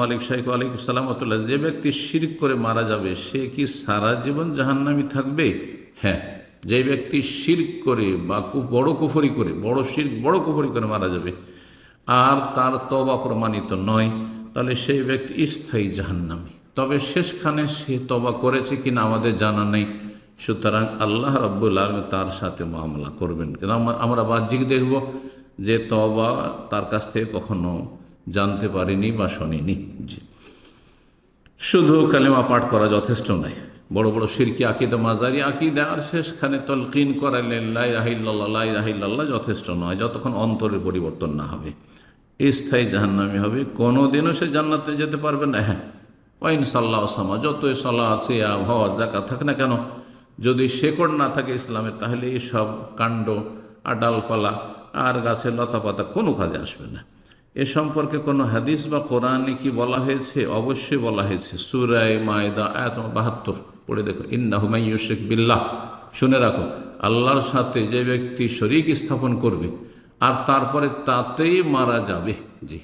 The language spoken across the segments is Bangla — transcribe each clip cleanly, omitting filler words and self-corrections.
মালিক শাইখ আলাইকুম সালামতুল্লাহ, যে ব্যক্তি শিরক করে মারা যাবে সে কি সারা জীবন জাহান্নামী থাকবে? হ্যাঁ, যে ব্যক্তি শিরক করে বা বড় কুফরি করে, বড় কুফরি করে মারা যাবে আর তার তওবা প্রমাণিত নয়, তাহলে সেই ব্যক্তি স্থায়ী জাহান্নামী। তবে শেষখানে সে তওবা করেছে কিনা আমাদের জানা নেই, সুতরাং আল্লাহ রাব্বুল আলামিন তার সাথে মুআমালা করবেন। কিন্তু আমরা বাহ্যিক দেখব যে তওবা তার কাছ থেকে কখনো জানতে পারিনি বা শুনিনি। জি, শুধু কালেমা পাঠ করা যথেষ্ট নয়, বড় বড় শিরকি আকীদা, মাজারি আকীদা আর শেষখানে তলকিন করালেন লা ইলাহা ইল্লাল্লাহ, লা ইলাহা ইল্লাল্লাহ যথেষ্ট নয়, যতক্ষণ অন্তরের পরিবর্তন না হবে। স্থায়ী জাহান্নামী হবে, কোনোদিনও সে জান্নাতে যেতে পারবে না। হ্যাঁ, ওয়াইন সাল্লাহ সামা, যতই সালাত সিয়াম হজ যাকাত থাকে না কেন, যদি শেকড় না থাকে ইসলামের, তাহলে এইসব কাণ্ড আর ডালপালা আর গাছের লতাপাতা কোনো কাজে আসবে না। এ সম্পর্কে কোনো হাদিস বা কোরআনে কি বলা হয়েছে? অবশ্যই বলা হয়েছে। সূরা মায়দা আয়াত 72 পড়ে দেখো, ইন্নাহু মান ইউশরিক বিল্লাহ, শুনে রাখো, আল্লাহর সাথে যে ব্যক্তি শরীক স্থাপন করবে আর তারপরে তাতেই মারা যাবে, জি,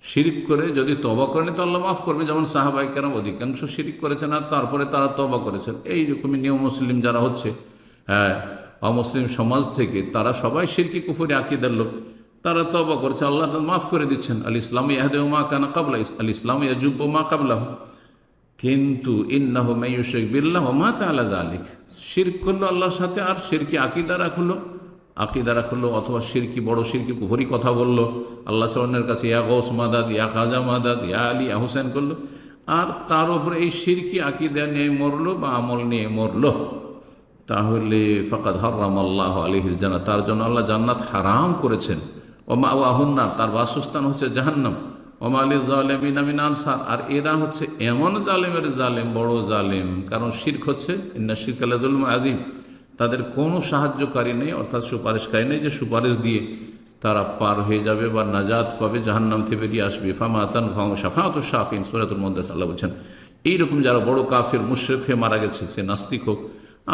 শিরিক করে যদি তওবা করেন তো আল্লাহ মাফ করবে, যেমন সাহাবায়ে কেরাম অধিকাংশ শিরিক করেছেন আর তারপরে তারা তওবা করেছেন। এইরকমই নিয়ম মুসলিম যারা হচ্ছে, হ্যাঁ, অমুসলিম সমাজ থেকে, তারা সবাই শিরকি কুফরি আকীদার লোক, তারা তওবা করেছে, আল্লাহ মাফ করে দিচ্ছেন। আল ইসলাম ইয়াহদিউ মা কানা ক্বাবলা, আল ইসলাম ইয়াজুব্বু মা ক্বাবলাহু। কিন্তু ইন্নাহু মান ইউশরিক বিল্লাহ ওয়া মাতা আলা যালিক, শিরক করলো আল্লাহর সাথে আর শিরকি আকীদা রাখলো, অথবা শিরকি বড় শিরকি কুফরি কথা বললো, আল্লাহ চরণের কাছে ইয়া গৌস মাদাদ, ইয়া খাজা মাদাদ, ইয়া আলী, ইয়া হুসেন করলো, আর তার উপরে এই শিরকি আকীদা নিয়ে মরলো বা আমল নিয়ে মরলো, তাহলে ফাকাদ হারামাল্লাহু আলাইহিল জান্নাহ, তার জন্য আল্লাহ জান্নাত হারাম করেছেন। ওয়া মাওয়াহুন নার, তার বাসস্থান হচ্ছে জাহান্নাম। ওয়া মা লিয-যালিমিনা মিন আনসার, আর এরা হচ্ছে এমন জালেমের জালেম, বড় জালেম, কারণ শিরক হচ্ছে ইন্না শিরকা লাযুলমুন আযীম, তাদের কোনো সাহায্যকারী নেই, অর্থাৎ সুপারিশকারী নেই যে সুপারিশ দিয়ে তারা পার হয়ে যাবে বা নাজাত পাবে, জাহান্নাম থেকে বেরিয়ে আসবে। ফামা তানফাহুম শাফাআতুশ শাফিঈন, সূরাতুল মুদ্দাসির আল্লাহ বলছেন, এইরকম যারা বড় কাফের মুশরিক হয়ে মারা গেছে, সে নাস্তিক হোক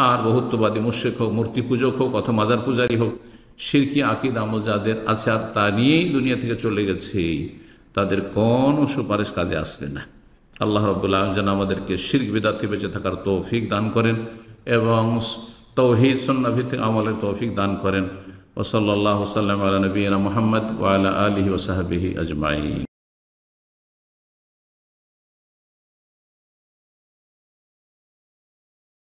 আর বহুত্ববাদী মুশরিক হোক, মূর্তি পূজক হোক অথবা মাজার পূজারী হোক, শিরকি আকীদা আমল যাদের আছে আর তা নিয়েই দুনিয়া থেকে চলে গেছে, তাদের কোনো সুপারিশ কাজে আসবে না। আল্লাহ রাব্বুল আলামিন যেন আমাদেরকে শিরক বিদআত থেকে বেঁচে থাকার তৌফিক দান করেন এবং তাওহীদ সুন্নাহ ভিত্তিক আমলের তৌফিক দান করেন। ওয়া সাল্লাল্লাহু সাল্লাম আলা নবিয়িনা মুহাম্মদ ওয়া আলা আলিহি ওয়া সাহবিহি আজমাইন।